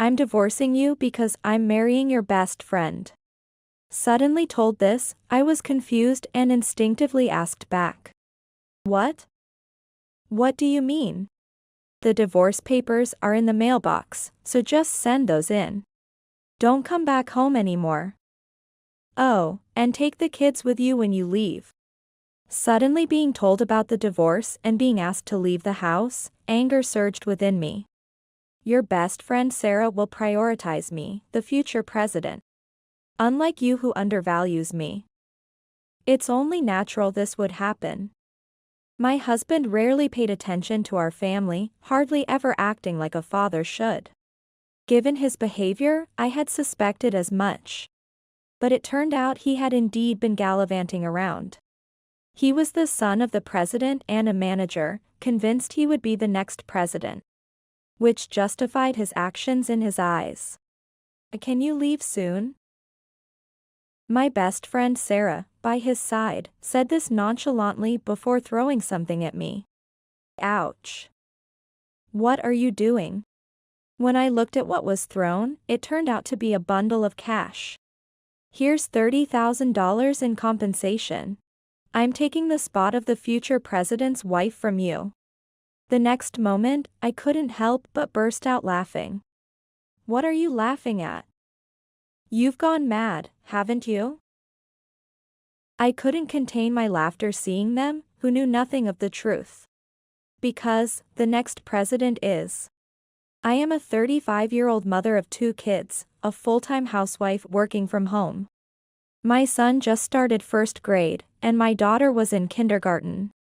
I'm divorcing you because I'm marrying your best friend. Suddenly told this, I was confused and instinctively asked back. What? What do you mean? The divorce papers are in the mailbox, so just send those in. Don't come back home anymore. Oh, and take the kids with you when you leave. Suddenly being told about the divorce and being asked to leave the house, anger surged within me. Your best friend Sarah will prioritize me, the future president. Unlike you who undervalues me. It's only natural this would happen. My husband rarely paid attention to our family, hardly ever acting like a father should. Given his behavior, I had suspected as much. But it turned out he had indeed been gallivanting around. He was the son of the president and a manager, convinced he would be the next president. Which justified his actions in his eyes. Can you leave soon? My best friend Sarah, by his side, said this nonchalantly before throwing something at me. Ouch. What are you doing? When I looked at what was thrown, it turned out to be a bundle of cash. Here's $30,000 in compensation. I'm taking the spot of the future president's wife from you. The next moment, I couldn't help but burst out laughing. What are you laughing at? You've gone mad, haven't you? I couldn't contain my laughter seeing them, who knew nothing of the truth. Because, the next president is. I am a 35-year-old mother of 2 kids, a full-time housewife working from home. My son just started 1st grade, and my daughter was in kindergarten.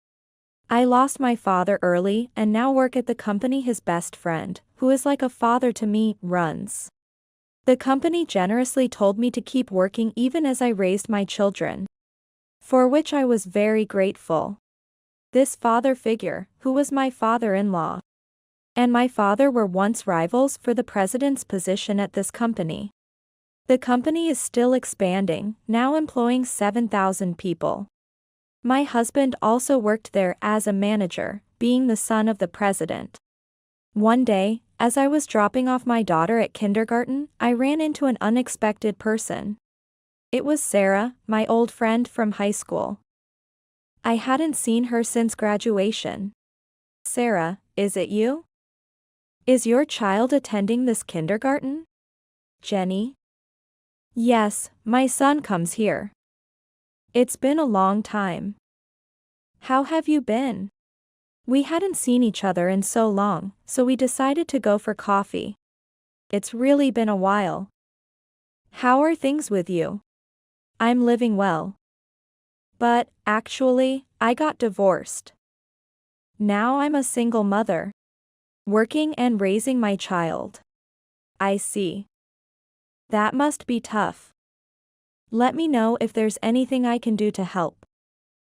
I lost my father early and now work at the company his best friend, who is like a father to me, runs. The company generously told me to keep working even as I raised my children. For which I was very grateful. This father figure, who was my father-in-law, and my father were once rivals for the president's position at this company. The company is still expanding, now employing 7,000 people. My husband also worked there as a manager, being the son of the president. One day, as I was dropping off my daughter at kindergarten, I ran into an unexpected person. It was Sarah, my old friend from high school. I hadn't seen her since graduation. Sarah, is it you? Is your child attending this kindergarten? Jenny? Yes, my son comes here. It's been a long time. How have you been? We hadn't seen each other in so long, so we decided to go for coffee. It's really been a while. How are things with you? I'm living well. But, actually, I got divorced. Now I'm a single mother. Working and raising my child. I see. That must be tough. Let me know if there's anything I can do to help.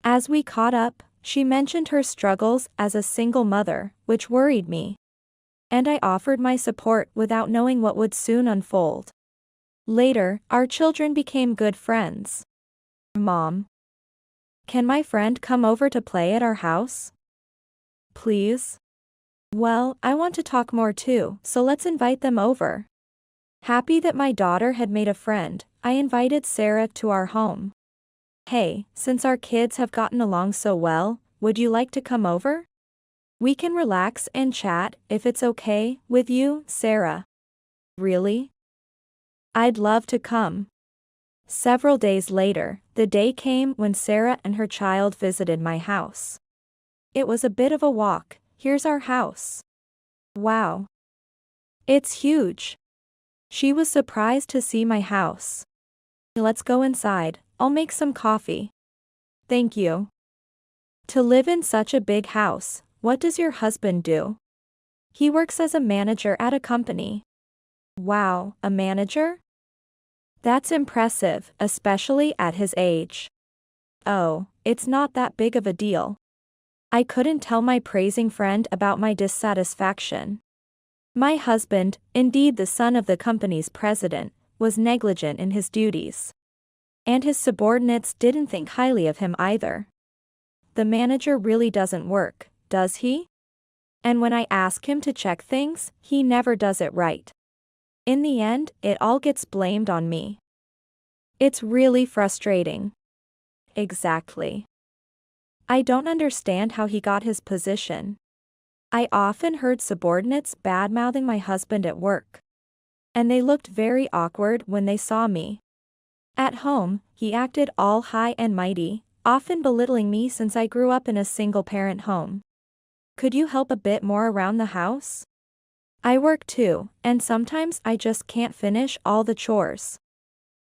As we caught up, she mentioned her struggles as a single mother, which worried me. And I offered my support without knowing what would soon unfold. Later, our children became good friends. Mom. Can my friend come over to play at our house? Please? Well, I want to talk more too, so let's invite them over. Happy that my daughter had made a friend, I invited Sarah to our home. Hey, since our kids have gotten along so well, would you like to come over? We can relax and chat, if it's okay with you, Sarah. Really? I'd love to come. Several days later, the day came when Sarah and her child visited my house. It was a bit of a walk. Here's our house. Wow. It's huge. She was surprised to see my house. Let's go inside, I'll make some coffee. Thank you. To live in such a big house, what does your husband do? He works as a manager at a company. Wow, a manager? That's impressive, especially at his age. Oh, it's not that big of a deal. I couldn't tell my praising friend about my dissatisfaction. My husband, indeed the son of the company's president, was negligent in his duties. And his subordinates didn't think highly of him either. The manager really doesn't work, does he? And when I ask him to check things, he never does it right. In the end, it all gets blamed on me. It's really frustrating. Exactly. I don't understand how he got his position. I often heard subordinates bad-mouthing my husband at work. And they looked very awkward when they saw me. At home, he acted all high and mighty, often belittling me since I grew up in a single-parent home. Could you help a bit more around the house? I work too, and sometimes I just can't finish all the chores.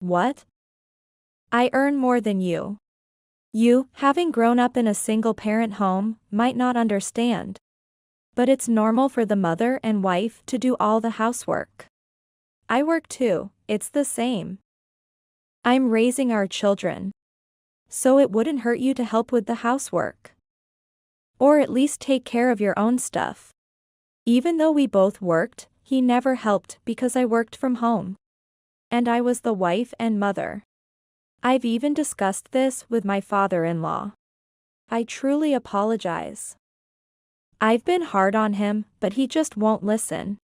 What? I earn more than you. You, having grown up in a single-parent home, might not understand. But it's normal for the mother and wife to do all the housework. I work too, it's the same. I'm raising our children. So it wouldn't hurt you to help with the housework. Or at least take care of your own stuff. Even though we both worked, he never helped because I worked from home. And I was the wife and mother. I've even discussed this with my father-in-law. I truly apologize. I've been hard on him, but he just won't listen.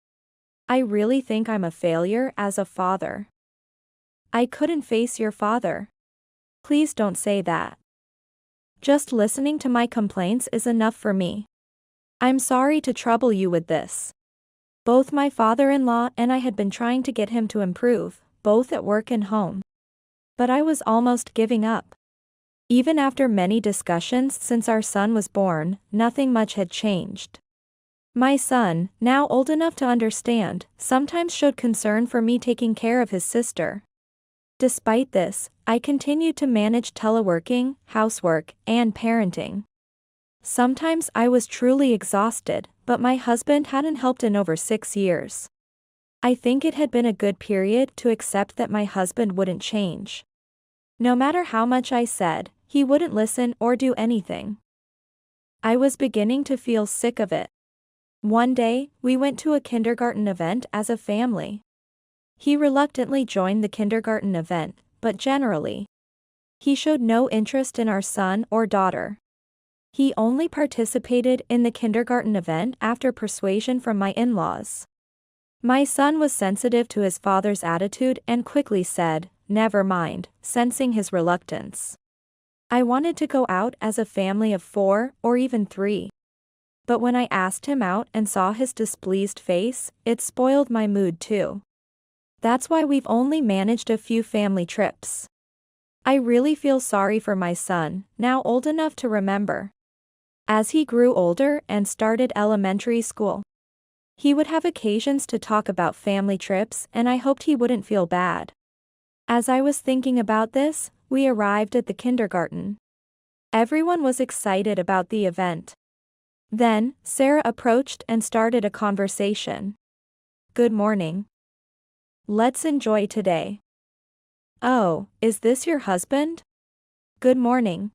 I really think I'm a failure as a father. I couldn't face your father. Please don't say that. Just listening to my complaints is enough for me. I'm sorry to trouble you with this. Both my father-in-law and I had been trying to get him to improve, both at work and home. But I was almost giving up. Even after many discussions since our son was born, nothing much had changed. My son, now old enough to understand, sometimes showed concern for me taking care of his sister. Despite this, I continued to manage teleworking, housework, and parenting. Sometimes I was truly exhausted, but my husband hadn't helped in over 6 years. I think it had been a good period to accept that my husband wouldn't change. No matter how much I said, he wouldn't listen or do anything. I was beginning to feel sick of it. One day, we went to a kindergarten event as a family. He reluctantly joined the kindergarten event, but generally, he showed no interest in our son or daughter. He only participated in the kindergarten event after persuasion from my in-laws. My son was sensitive to his father's attitude and quickly said, "Never mind," sensing his reluctance. I wanted to go out as a family of 4 or even 3. But when I asked him out and saw his displeased face, it spoiled my mood too. That's why we've only managed a few family trips. I really feel sorry for my son, now old enough to remember. As he grew older and started elementary school, he would have occasions to talk about family trips, and I hoped he wouldn't feel bad. As I was thinking about this, we arrived at the kindergarten. Everyone was excited about the event. Then, Sarah approached and started a conversation. "Good morning. Let's enjoy today." "Oh, is this your husband?" "Good morning.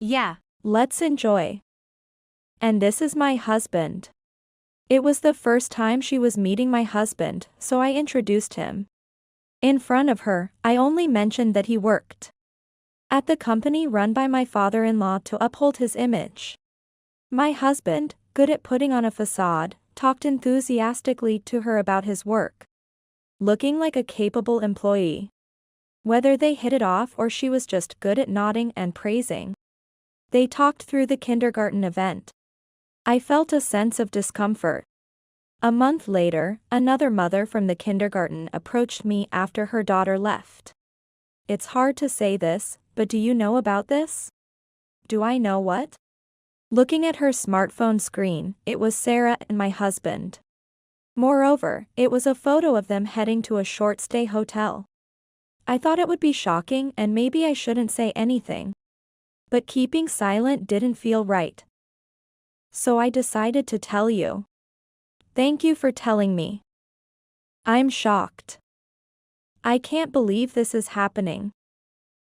Yeah. Let's enjoy." "And this is my husband." It was the first time she was meeting my husband, so I introduced him. In front of her, I only mentioned that he worked at the company run by my father-in-law to uphold his image. My husband, good at putting on a facade, talked enthusiastically to her about his work, looking like a capable employee. Whether they hit it off or she was just good at nodding and praising. They talked through the kindergarten event. I felt a sense of discomfort. A month later, another mother from the kindergarten approached me after her daughter left. It's hard to say this, but do you know about this? Do I know what? Looking at her smartphone screen, it was Sarah and my husband. Moreover, it was a photo of them heading to a short-stay hotel. I thought it would be shocking and maybe I shouldn't say anything. But keeping silent didn't feel right. So I decided to tell you. Thank you for telling me. I'm shocked. I can't believe this is happening.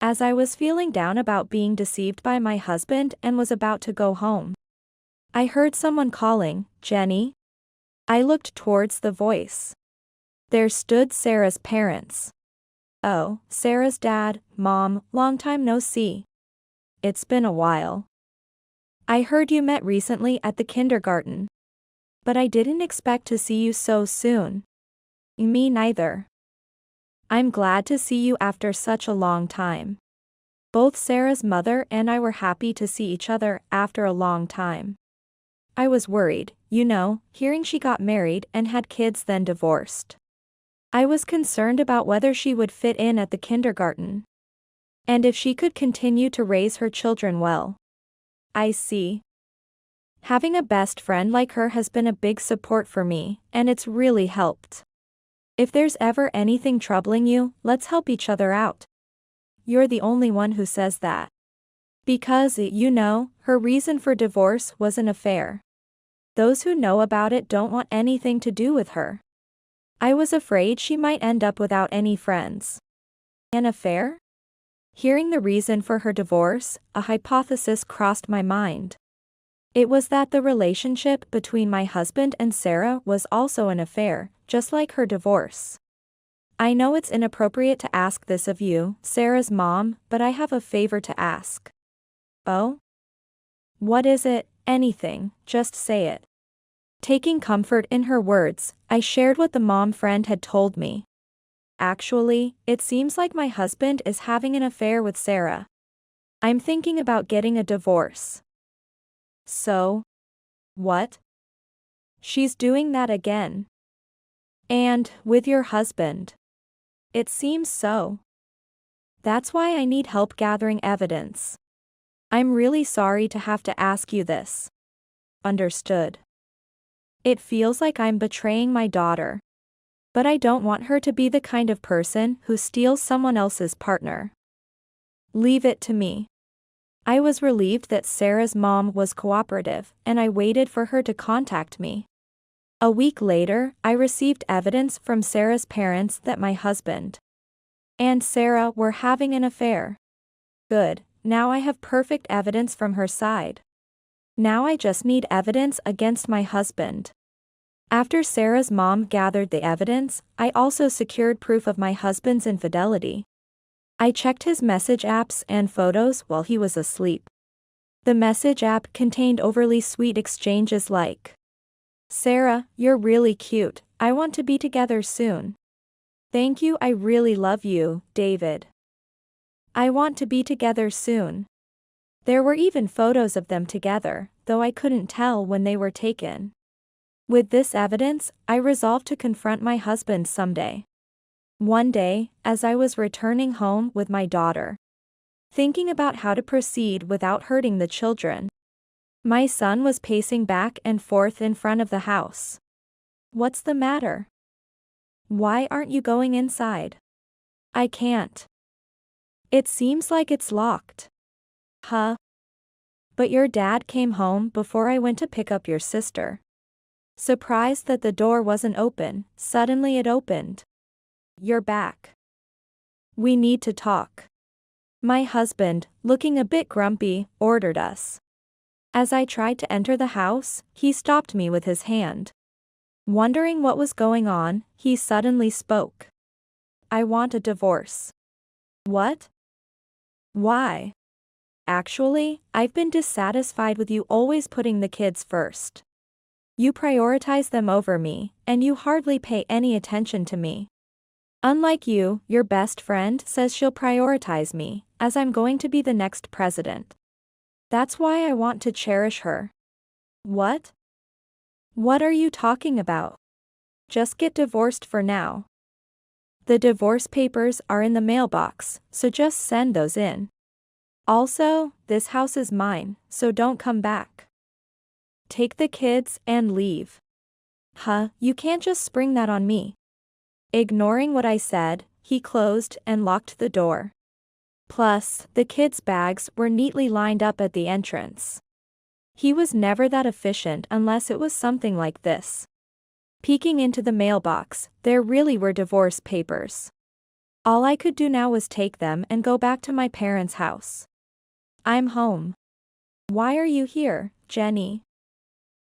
As I was feeling down about being deceived by my husband and was about to go home, I heard someone calling, "Jenny?" I looked towards the voice. There stood Sarah's parents. "Oh, Sarah's dad, Mom, long time no see. It's been a while. I heard you met recently at the kindergarten. But I didn't expect to see you so soon." Me neither. I'm glad to see you after such a long time. Both Sarah's mother and I were happy to see each other after a long time. I was worried, hearing she got married and had kids then divorced. I was concerned about whether she would fit in at the kindergarten. And if she could continue to raise her children well. I see. Having a best friend like her has been a big support for me, and it's really helped. If there's ever anything troubling you, let's help each other out. You're the only one who says that. Because, her reason for divorce was an affair. Those who know about it don't want anything to do with her. I was afraid she might end up without any friends. An affair? Hearing the reason for her divorce, a hypothesis crossed my mind. It was that the relationship between my husband and Sarah was also an affair, just like her divorce. I know it's inappropriate to ask this of you, Sarah's mom, but I have a favor to ask. Oh? What is it? Anything, just say it. Taking comfort in her words, I shared what the mom friend had told me. Actually, it seems like my husband is having an affair with Sarah. I'm thinking about getting a divorce. So? What? She's doing that again. And, with your husband. It seems so. That's why I need help gathering evidence. I'm really sorry to have to ask you this. Understood. It feels like I'm betraying my daughter. But I don't want her to be the kind of person who steals someone else's partner. Leave it to me. I was relieved that Sarah's mom was cooperative, and I waited for her to contact me. A week later, I received evidence from Sarah's parents that my husband and Sarah were having an affair. Good, now I have perfect evidence from her side. Now I just need evidence against my husband. After Sarah's mom gathered the evidence, I also secured proof of my husband's infidelity. I checked his message apps and photos while he was asleep. The message app contained overly sweet exchanges like, "Sarah, you're really cute, I want to be together soon. Thank you, I really love you, David. I want to be together soon." There were even photos of them together, though I couldn't tell when they were taken. With this evidence, I resolved to confront my husband someday. One day, as I was returning home with my daughter, thinking about how to proceed without hurting the children, my son was pacing back and forth in front of the house. "What's the matter? Why aren't you going inside?" "I can't. It seems like it's locked." "Huh? But your dad came home before I went to pick up your sister." Surprised that the door wasn't open, suddenly it opened. "You're back. We need to talk." My husband, looking a bit grumpy, ordered us. As I tried to enter the house, he stopped me with his hand. Wondering what was going on, he suddenly spoke. "I want a divorce." "What? Why?" "Actually, I've been dissatisfied with you always putting the kids first. You prioritize them over me, and you hardly pay any attention to me. Unlike you, your best friend says she'll prioritize me, as I'm going to be the next president. That's why I want to cherish her." "What? What are you talking about? Just get divorced for now. The divorce papers are in the mailbox, so just send those in. Also, this house is mine, so don't come back. Take the kids and leave." "Huh, you can't just spring that on me." Ignoring what I said, he closed and locked the door. Plus, the kids' bags were neatly lined up at the entrance. He was never that efficient unless it was something like this. Peeking into the mailbox, there really were divorce papers. All I could do now was take them and go back to my parents' house. "I'm home." "Why are you here, Jenny?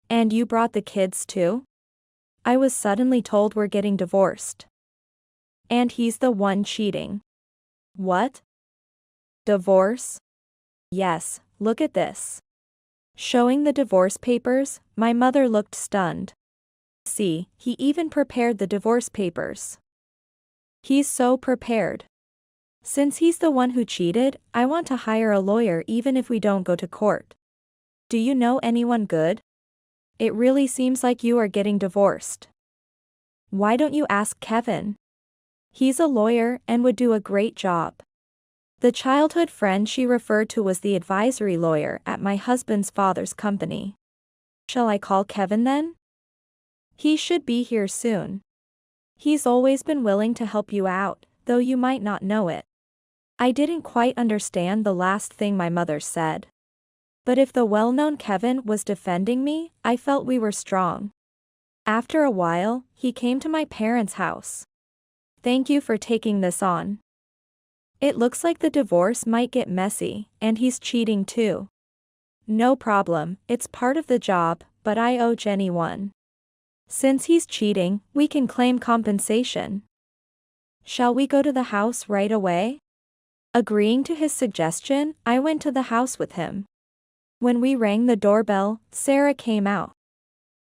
And you brought the kids too?" I was suddenly told we're getting divorced. And he's the one cheating. "What? Divorce?" "Yes, look at this." Showing the divorce papers, my mother looked stunned. See, he even prepared the divorce papers. He's so prepared. Since he's the one who cheated, I want to hire a lawyer even if we don't go to court. Do you know anyone good? It really seems like you are getting divorced. Why don't you ask Kevin? He's a lawyer and would do a great job. The childhood friend she referred to was the advisory lawyer at my husband's father's company. Shall I call Kevin then? He should be here soon. He's always been willing to help you out, though you might not know it. I didn't quite understand the last thing my mother said. But if the well-known Kevin was defending me, I felt we were strong. After a while, he came to my parents' house. Thank you for taking this on. It looks like the divorce might get messy, and he's cheating too. No problem, it's part of the job, but I owe Jenny one. Since he's cheating, we can claim compensation. Shall we go to the house right away? Agreeing to his suggestion, I went to the house with him. When we rang the doorbell, Sarah came out.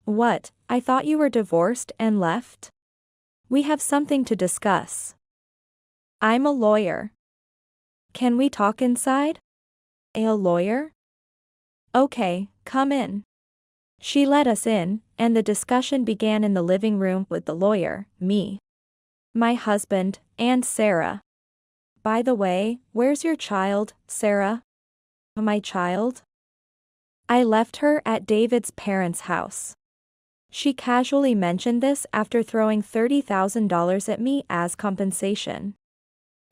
What, I thought you were divorced and left? We have something to discuss. I'm a lawyer. Can we talk inside? A lawyer? Okay, come in. She let us in, and the discussion began in the living room with the lawyer, me, my husband, and Sarah. By the way, where's your child, Sarah? My child? I left her at David's parents' house. She casually mentioned this after throwing $30,000 at me as compensation.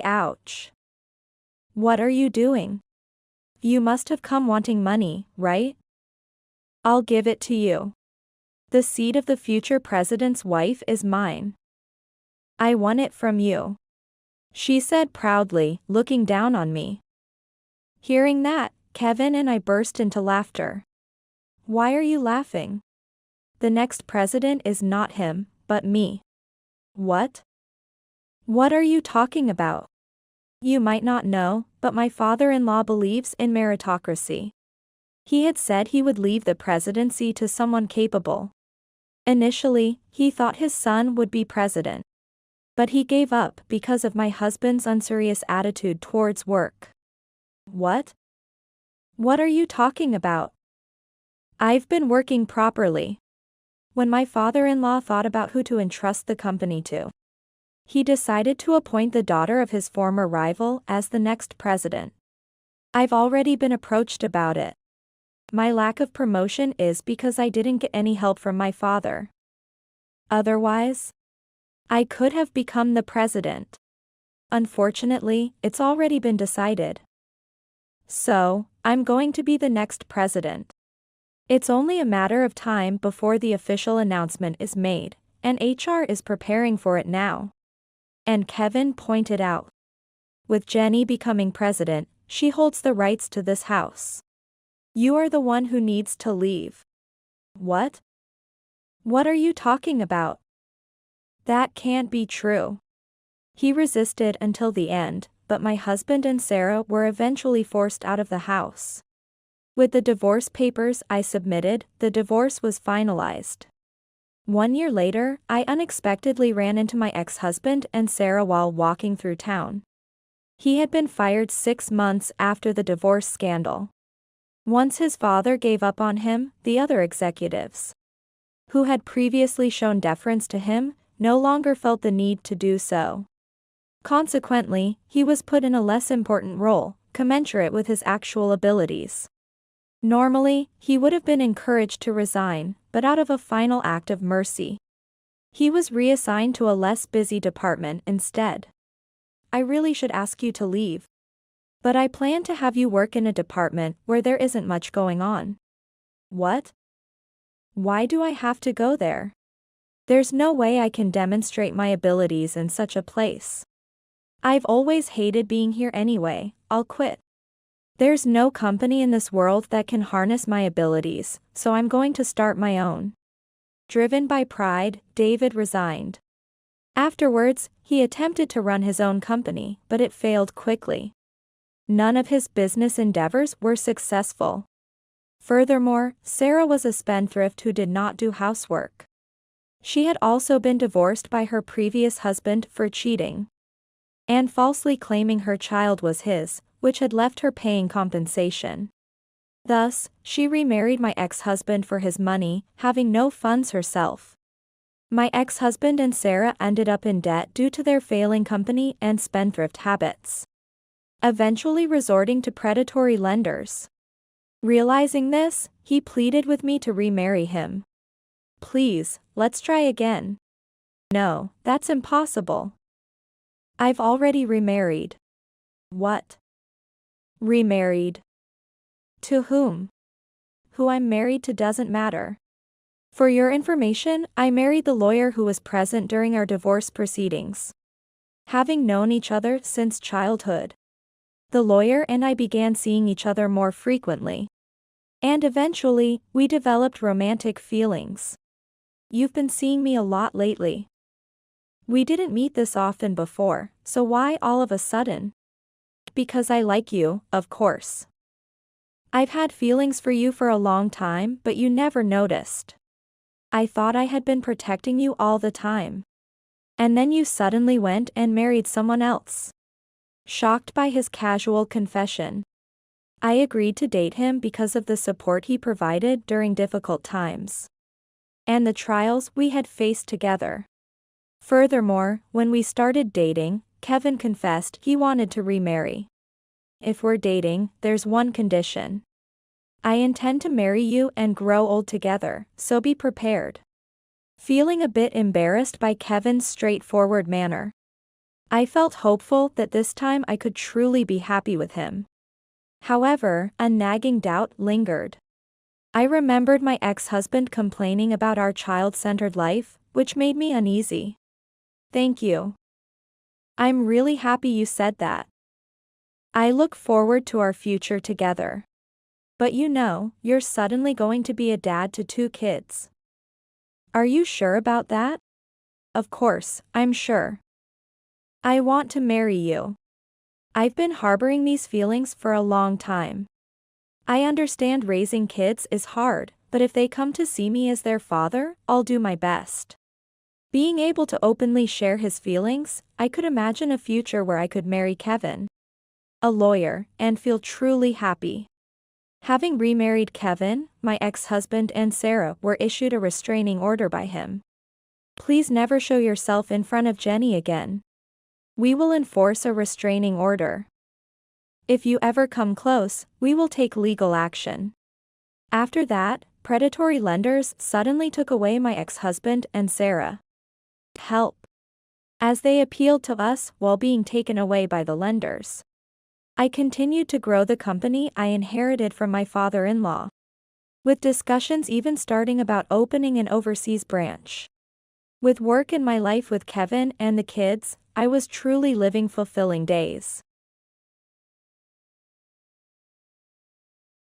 Ouch. What are you doing? You must have come wanting money, right? I'll give it to you. The seat of the future president's wife is mine. I won it from you, she said proudly, looking down on me. Hearing that, Kevin and I burst into laughter. Why are you laughing? The next president is not him, but me. What? What are you talking about? You might not know, but my father-in-law believes in meritocracy. He had said he would leave the presidency to someone capable. Initially, he thought his son would be president. But he gave up because of my husband's unserious attitude towards work. What? What are you talking about? I've been working properly. When my father-in-law thought about who to entrust the company to, he decided to appoint the daughter of his former rival as the next president. I've already been approached about it. My lack of promotion is because I didn't get any help from my father. Otherwise, I could have become the president. Unfortunately, it's already been decided. So, I'm going to be the next president. It's only a matter of time before the official announcement is made, and HR is preparing for it now. And Kevin pointed out. With Jenny becoming president, she holds the rights to this house. You are the one who needs to leave. What? What are you talking about? That can't be true. He resisted until the end, but my husband and Sarah were eventually forced out of the house. With the divorce papers I submitted, the divorce was finalized. 1 year later, I unexpectedly ran into my ex-husband and Sarah while walking through town. He had been fired 6 months after the divorce scandal. Once his father gave up on him, the other executives, who had previously shown deference to him, no longer felt the need to do so. Consequently, he was put in a less important role, commensurate with his actual abilities. Normally, he would have been encouraged to resign, but out of a final act of mercy, he was reassigned to a less busy department instead. I really should ask you to leave. But I plan to have you work in a department where there isn't much going on. What? Why do I have to go there? There's no way I can demonstrate my abilities in such a place. I've always hated being here anyway, I'll quit. There's no company in this world that can harness my abilities, so I'm going to start my own. Driven by pride, David resigned. Afterwards, he attempted to run his own company, but it failed quickly. None of his business endeavors were successful. Furthermore, Sarah was a spendthrift who did not do housework. She had also been divorced by her previous husband for cheating and falsely claiming her child was his, which had left her paying compensation. Thus, she remarried my ex-husband for his money, having no funds herself. My ex-husband and Sarah ended up in debt due to their failing company and spendthrift habits, eventually resorting to predatory lenders. Realizing this, he pleaded with me to remarry him. Please, let's try again. No, that's impossible. I've already remarried. What? Remarried? To whom? Who I'm married to doesn't matter. For your information, I married the lawyer who was present during our divorce proceedings, having known each other since childhood. The lawyer and I began seeing each other more frequently. And eventually, we developed romantic feelings. You've been seeing me a lot lately. We didn't meet this often before, so why all of a sudden? Because I like you, of course. I've had feelings for you for a long time, but you never noticed. I thought I had been protecting you all the time. And then you suddenly went and married someone else. Shocked by his casual confession, I agreed to date him because of the support he provided during difficult times and the trials we had faced together. Furthermore, when we started dating, Kevin confessed he wanted to remarry. If we're dating, there's one condition. I intend to marry you and grow old together, so be prepared. Feeling a bit embarrassed by Kevin's straightforward manner, I felt hopeful that this time I could truly be happy with him. However, a nagging doubt lingered. I remembered my ex-husband complaining about our child-centered life, which made me uneasy. Thank you. I'm really happy you said that. I look forward to our future together. But you know, you're suddenly going to be a dad to 2 kids. Are you sure about that? Of course, I'm sure. I want to marry you. I've been harboring these feelings for a long time. I understand raising kids is hard, but if they come to see me as their father, I'll do my best. Being able to openly share his feelings, I could imagine a future where I could marry Kevin, a lawyer, and feel truly happy. Having remarried Kevin, my ex-husband and Sarah were issued a restraining order by him. Please never show yourself in front of Jenny again. We will enforce a restraining order. If you ever come close, we will take legal action. After that, predatory lenders suddenly took away my ex-husband and Sarah. Help. As they appealed to us while being taken away by the lenders, I continued to grow the company I inherited from my father-in-law, with discussions even starting about opening an overseas branch. With work in my life with Kevin and the kids, I was truly living fulfilling days.